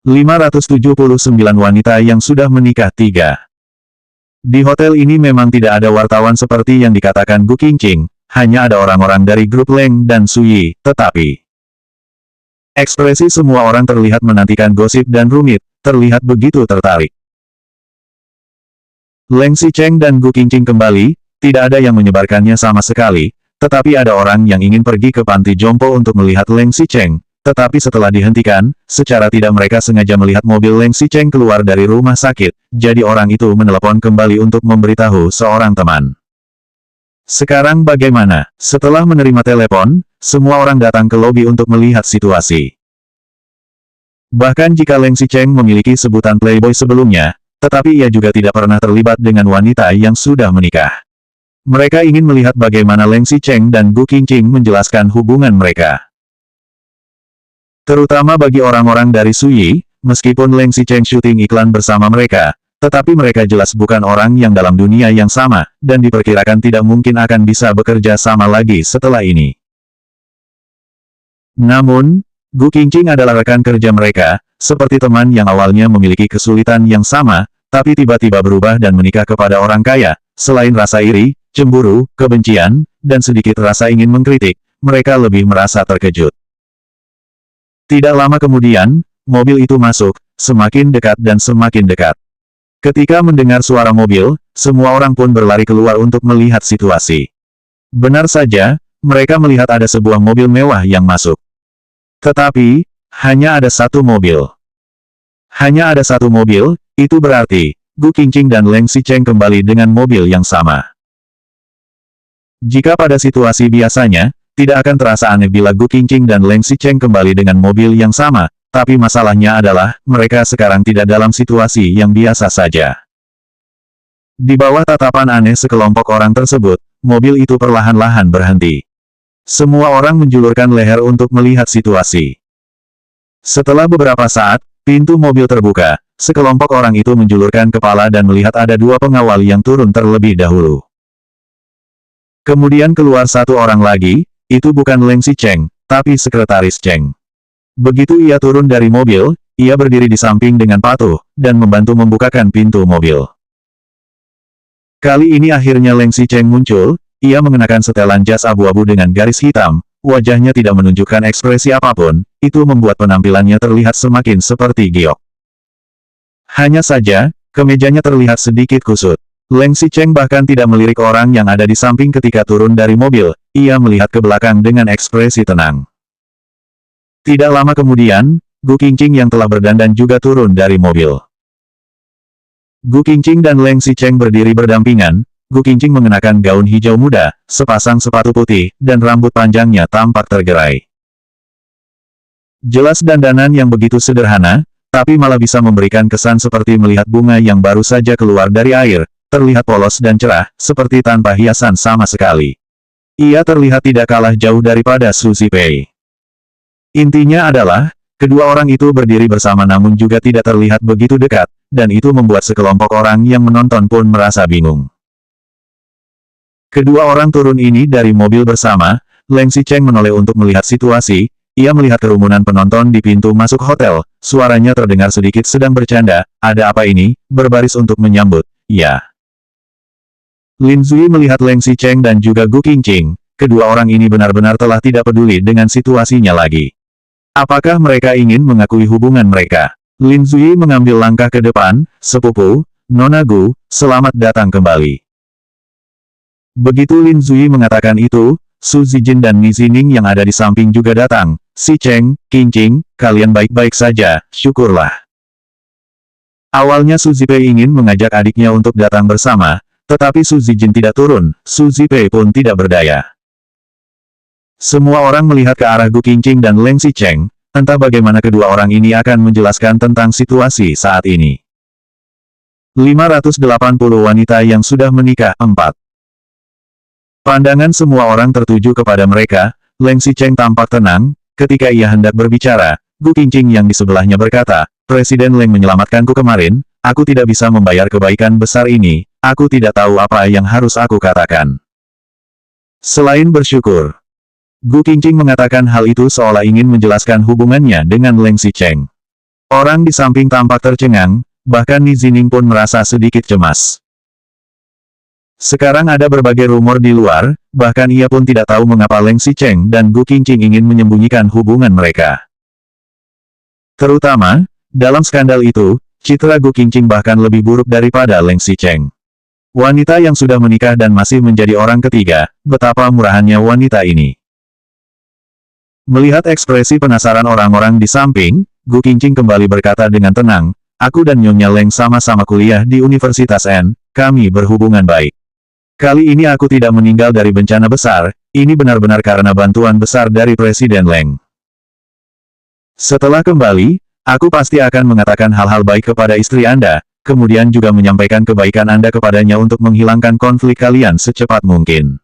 579 wanita yang sudah menikah 3. Di hotel ini memang tidak ada wartawan seperti yang dikatakan Gu Qingqing, hanya ada orang-orang dari grup Leng dan Suyi, tetapi ekspresi semua orang terlihat menantikan gosip dan rumit, terlihat begitu tertarik. Leng Xicheng dan Gu Qingqing kembali, tidak ada yang menyebarkannya sama sekali, tetapi ada orang yang ingin pergi ke panti jompo untuk melihat Leng Xicheng. Tetapi setelah dihentikan, secara tidak mereka sengaja melihat mobil Leng Xicheng keluar dari rumah sakit, jadi orang itu menelepon kembali untuk memberitahu seorang teman. Sekarang bagaimana? Setelah menerima telepon, semua orang datang ke lobi untuk melihat situasi. Bahkan jika Leng Xicheng memiliki sebutan playboy sebelumnya, tetapi ia juga tidak pernah terlibat dengan wanita yang sudah menikah. Mereka ingin melihat bagaimana Leng Xicheng dan Gu Qingqing menjelaskan hubungan mereka. Terutama bagi orang-orang dari Suyi, meskipun Leng Xicheng syuting iklan bersama mereka, tetapi mereka jelas bukan orang yang dalam dunia yang sama, dan diperkirakan tidak mungkin akan bisa bekerja sama lagi setelah ini. Namun, Gu Qingqing adalah rekan kerja mereka, seperti teman yang awalnya memiliki kesulitan yang sama, tapi tiba-tiba berubah dan menikah kepada orang kaya. Selain rasa iri, cemburu, kebencian, dan sedikit rasa ingin mengkritik, mereka lebih merasa terkejut. Tidak lama kemudian, mobil itu masuk, semakin dekat dan semakin dekat. Ketika mendengar suara mobil, semua orang pun berlari keluar untuk melihat situasi. Benar saja, mereka melihat ada sebuah mobil mewah yang masuk. Tetapi, hanya ada satu mobil. Hanya ada satu mobil, itu berarti, Gu Qingqing dan Leng Xicheng kembali dengan mobil yang sama. Jika pada situasi biasanya, tidak akan terasa aneh bila Gu Qingqing dan Leng Xicheng kembali dengan mobil yang sama, tapi masalahnya adalah, mereka sekarang tidak dalam situasi yang biasa saja. Di bawah tatapan aneh sekelompok orang tersebut, mobil itu perlahan-lahan berhenti. Semua orang menjulurkan leher untuk melihat situasi. Setelah beberapa saat, pintu mobil terbuka, sekelompok orang itu menjulurkan kepala dan melihat ada dua pengawal yang turun terlebih dahulu. Kemudian keluar satu orang lagi. Itu bukan Leng Xicheng, tapi sekretaris Cheng. Begitu ia turun dari mobil, ia berdiri di samping dengan patuh, dan membantu membukakan pintu mobil. Kali ini akhirnya Leng Xicheng muncul, ia mengenakan setelan jas abu-abu dengan garis hitam, wajahnya tidak menunjukkan ekspresi apapun, itu membuat penampilannya terlihat semakin seperti giok. Hanya saja, kemejanya terlihat sedikit kusut. Leng Xicheng bahkan tidak melirik orang yang ada di samping ketika turun dari mobil, ia melihat ke belakang dengan ekspresi tenang. Tidak lama kemudian, Gu Qingqing yang telah berdandan juga turun dari mobil. Gu Qingqing dan Leng Xicheng berdiri berdampingan, Gu Qingqing mengenakan gaun hijau muda, sepasang sepatu putih, dan rambut panjangnya tampak tergerai. Jelas dandanan yang begitu sederhana, tapi malah bisa memberikan kesan seperti melihat bunga yang baru saja keluar dari air, terlihat polos dan cerah, seperti tanpa hiasan sama sekali. Ia terlihat tidak kalah jauh daripada Su Zipei. Intinya adalah, kedua orang itu berdiri bersama namun juga tidak terlihat begitu dekat, dan itu membuat sekelompok orang yang menonton pun merasa bingung. Kedua orang turun ini dari mobil bersama, Leng Xicheng menoleh untuk melihat situasi, ia melihat kerumunan penonton di pintu masuk hotel, suaranya terdengar sedikit sedang bercanda, ada apa ini, berbaris untuk menyambut, ya. Lin Zui melihat Leng Xicheng dan juga Gu Qingqing, kedua orang ini benar-benar telah tidak peduli dengan situasinya lagi. Apakah mereka ingin mengakui hubungan mereka? Lin Zui mengambil langkah ke depan, sepupu, Nona Gu, selamat datang kembali. Begitu Lin Zui mengatakan itu, Su Zijin dan Mi Zining yang ada di samping juga datang, Xicheng, Qingqing, kalian baik-baik saja, syukurlah. Awalnya Su Zipei ingin mengajak adiknya untuk datang bersama, tetapi Su Zijin tidak turun, Su Zipei pun tidak berdaya. Semua orang melihat ke arah Gu Qingqing dan Leng Xicheng, entah bagaimana kedua orang ini akan menjelaskan tentang situasi saat ini. 580 wanita yang sudah menikah 4. Pandangan semua orang tertuju kepada mereka, Leng Xicheng tampak tenang, ketika ia hendak berbicara, Gu Qingqing yang di sebelahnya berkata, Presiden Leng menyelamatkanku kemarin, aku tidak bisa membayar kebaikan besar ini, aku tidak tahu apa yang harus aku katakan. Selain bersyukur, Gu Qingqing mengatakan hal itu seolah ingin menjelaskan hubungannya dengan Leng Xicheng. Orang di samping tampak tercengang, bahkan Ni Zining pun merasa sedikit cemas. Sekarang ada berbagai rumor di luar, bahkan ia pun tidak tahu mengapa Leng Xicheng dan Gu Qingqing ingin menyembunyikan hubungan mereka. Terutama, dalam skandal itu, citra Gu Qingqing bahkan lebih buruk daripada Leng Xicheng. Wanita yang sudah menikah dan masih menjadi orang ketiga, betapa murahannya wanita ini. Melihat ekspresi penasaran orang-orang di samping, Gu Qingqing kembali berkata dengan tenang, "Aku dan Nyonya Leng sama-sama kuliah di Universitas N, kami berhubungan baik. Kali ini aku tidak meninggal dari bencana besar, ini benar-benar karena bantuan besar dari Presiden Leng. Setelah kembali, aku pasti akan mengatakan hal-hal baik kepada istri Anda, kemudian juga menyampaikan kebaikan Anda kepadanya untuk menghilangkan konflik kalian secepat mungkin."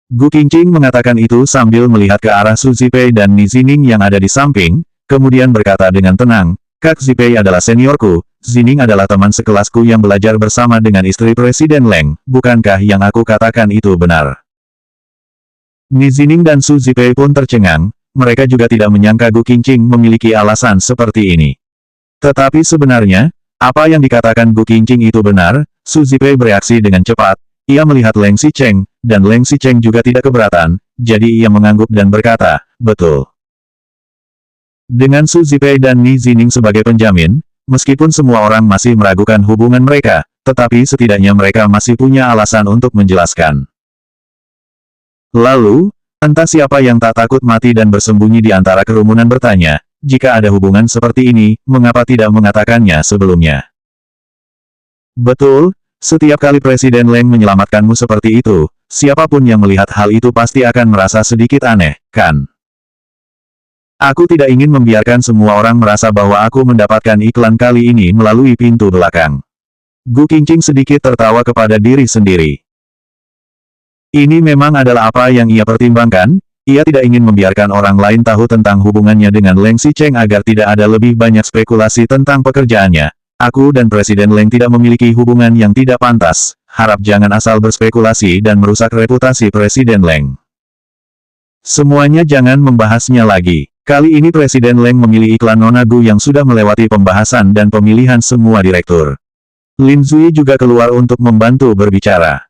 Gu Qingqing mengatakan itu sambil melihat ke arah Su Zipei dan Ni Zining yang ada di samping, kemudian berkata dengan tenang, "Kak Zipei adalah seniorku, Zining adalah teman sekelasku yang belajar bersama dengan istri Presiden Leng, bukankah yang aku katakan itu benar?" Ni Zining dan Su Zipei pun tercengang, mereka juga tidak menyangka Gu Qingqing memiliki alasan seperti ini. Tetapi sebenarnya, apa yang dikatakan Gu Qingqing itu benar. Su Zipei bereaksi dengan cepat, ia melihat Leng Xicheng, dan Leng Xicheng juga tidak keberatan, jadi ia mengangguk dan berkata, "Betul." Dengan Su Zipei dan Ni Zining sebagai penjamin, meskipun semua orang masih meragukan hubungan mereka, tetapi setidaknya mereka masih punya alasan untuk menjelaskan. Lalu, entah siapa yang tak takut mati dan bersembunyi di antara kerumunan bertanya, "Jika ada hubungan seperti ini, mengapa tidak mengatakannya sebelumnya?" Betul, setiap kali Presiden Leng menyelamatkanmu seperti itu, siapapun yang melihat hal itu pasti akan merasa sedikit aneh, kan? Aku tidak ingin membiarkan semua orang merasa bahwa aku mendapatkan iklan kali ini melalui pintu belakang. Gu Qingqing sedikit tertawa kepada diri sendiri. Ini memang adalah apa yang ia pertimbangkan. Ia tidak ingin membiarkan orang lain tahu tentang hubungannya dengan Leng Xicheng agar tidak ada lebih banyak spekulasi tentang pekerjaannya. Aku dan Presiden Leng tidak memiliki hubungan yang tidak pantas. Harap jangan asal berspekulasi dan merusak reputasi Presiden Leng. Semuanya jangan membahasnya lagi. Kali ini Presiden Leng memilih iklan Nona Gu yang sudah melewati pembahasan dan pemilihan semua direktur. Lin Zui juga keluar untuk membantu berbicara.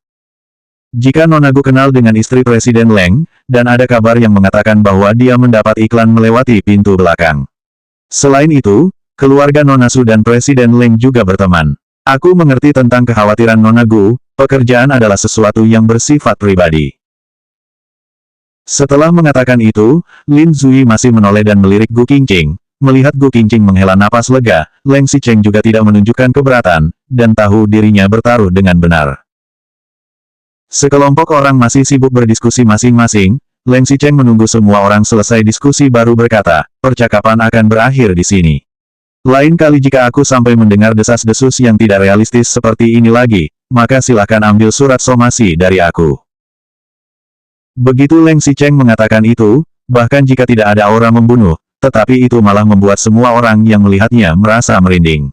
Jika Nona Gu kenal dengan istri Presiden Leng, dan ada kabar yang mengatakan bahwa dia mendapat iklan melewati pintu belakang. Selain itu, keluarga Nona Su dan Presiden Leng juga berteman. Aku mengerti tentang kekhawatiran Nona Gu, pekerjaan adalah sesuatu yang bersifat pribadi. Setelah mengatakan itu, Lin Zui masih menoleh dan melirik Gu Qingqing. Melihat Gu Qingqing menghela napas lega, Leng Xicheng juga tidak menunjukkan keberatan, dan tahu dirinya bertaruh dengan benar. Sekelompok orang masih sibuk berdiskusi masing-masing. Leng Xicheng menunggu semua orang selesai diskusi baru berkata, "Percakapan akan berakhir di sini. Lain kali jika aku sampai mendengar desas-desus yang tidak realistis seperti ini lagi, maka silakan ambil surat somasi dari aku." Begitu Leng Xicheng mengatakan itu, bahkan jika tidak ada aura membunuh, tetapi itu malah membuat semua orang yang melihatnya merasa merinding.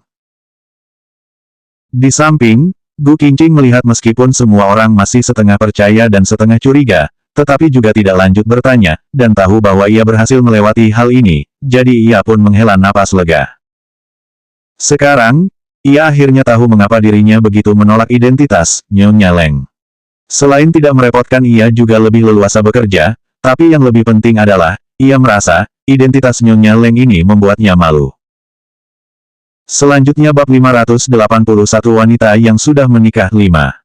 Di samping, Gu Qingqing melihat meskipun semua orang masih setengah percaya dan setengah curiga, tetapi juga tidak lanjut bertanya, dan tahu bahwa ia berhasil melewati hal ini, jadi ia pun menghela napas lega. Sekarang, ia akhirnya tahu mengapa dirinya begitu menolak identitas Nyonya Leng. Selain tidak merepotkan, ia juga lebih leluasa bekerja, tapi yang lebih penting adalah, ia merasa, identitas Nyonya Leng ini membuatnya malu. Selanjutnya bab 581 wanita yang sudah menikah 5.